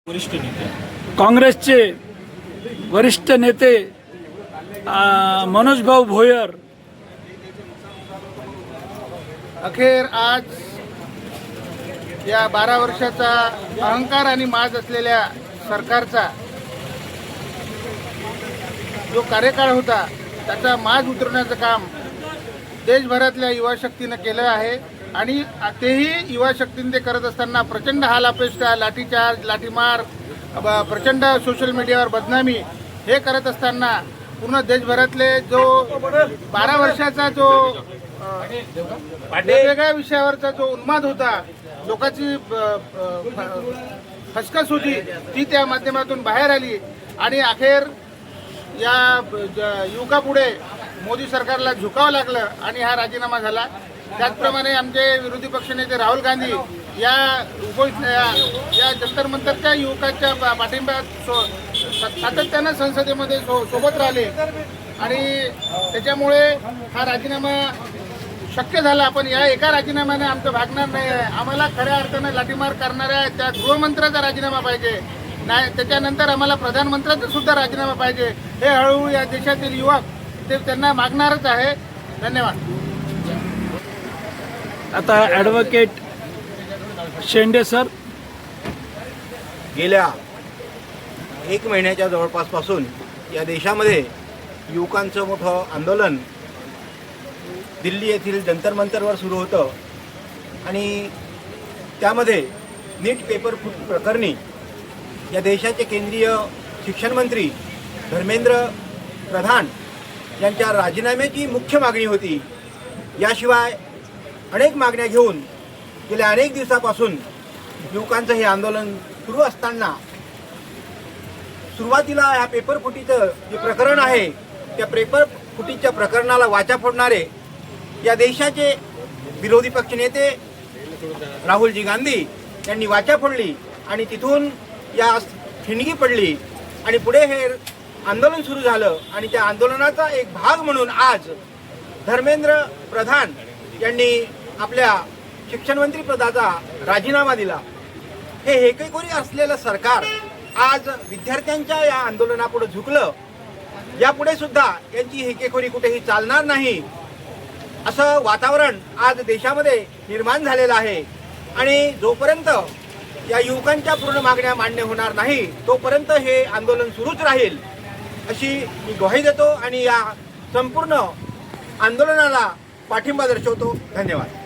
वरिष्ठ नेते काँग्रेसचे वरिष्ठ नेते मनोज भाऊ भोयर अखेर आज या 12 वर्षाचा अहंकार आणि माज असलेल्या सरकारचा जो कार्यकाळ होता त्याचा माज उतरवण्याचं काम देशभरातल्या युवा शक्तीनं केलं आहे आणि तेही युवा शक्तीने ते करत असताना प्रचंड हालापेष्ट, लाठीचार्ज, लाठीमार, प्रचंड सोशल मीडियावर बदनामी हे करत असताना पूर्ण देशभरातले जो 12 वर्षाचा जो वेगवेगळ्या विषयावरचा जो उन्माद होता, लोकांची खसखस होती, ती त्या माध्यमातून बाहेर आली आणि अखेर या युवकापुढे मोदी सरकारला झुकावं लागलं आणि हा राजीनामा झाला। त्याचप्रमाणे आमचे विरोधी पक्षनेते राहुल गांधी या जंतर मंतरच्या युवकांच्या पाठिंब्यात सातत्यानं संसदेमध्ये सोबत राहिले आणि त्याच्यामुळे हा राजीनामा शक्य झाला। पण या एका राजीनाम्याने आमचं भागणार नाही आहे। आम्हाला खऱ्या अर्थानं लाठीमार करणाऱ्या त्या गृहमंत्र्याचा राजीनामा पाहिजे, नाही त्याच्यानंतर आम्हाला प्रधानमंत्र्याचा सुद्धा राजीनामा पाहिजे। हे हळूहळू या देशातील युवक ते त्यांना मागणारच आहे। धन्यवाद। आता ॲडव्होकेट शेंडे सर, गेल्या 1 महिन्याच्या जवळपासपासून या देशामध्ये युवकांचं मोठं आंदोलन दिल्ली येथील जंतर मंतरवर सुरू होतं आणि त्यामध्ये नीट पेपर फूट प्रकरणी या देशाचे केंद्रीय शिक्षण मंत्री धर्मेंद्र प्रधान यांच्या राजीनाम्याची मुख्य मागणी होती। याशिवाय अनेक मागण्या घेऊन गेल्या अनेक दिवसापासून युवकांचं हे आंदोलन सुरू असताना सुरुवातीला ह्या पेपर फुटीचं जे प्रकरण आहे त्या पेपर फुटीच्या प्रकरणाला वाचा फोडणारे या देशाचे विरोधी पक्षनेते राहुलजी गांधी यांनी वाचा फोडली आणि तिथून या ठिणगी पडली आणि पुढे हे आंदोलन सुरू झालं आणि त्या आंदोलनाचा एक भाग म्हणून आज धर्मेंद्र प्रधान यांनी आपल्या शिक्षण मंत्री पदाचा राजीनामा दिला। हे हेकेखोरी असलेलं सरकार आज विद्यार्थ्यांच्या या आंदोलनापुढे झुकलं। यापुढे सुद्धा यांची हेकेखोरी कुठेही चालणार नाही असं वातावरण आज देशामध्ये निर्माण झालेलं आहे आणि जोपर्यंत या युवकांच्या पूर्ण मागण्या मान्य होणार नाही तोपर्यंत हे आंदोलन सुरूच राहील अशी मी ग्वाही देतो आणि या संपूर्ण आंदोलनाला पाठिंबा दर्शवतो। धन्यवाद।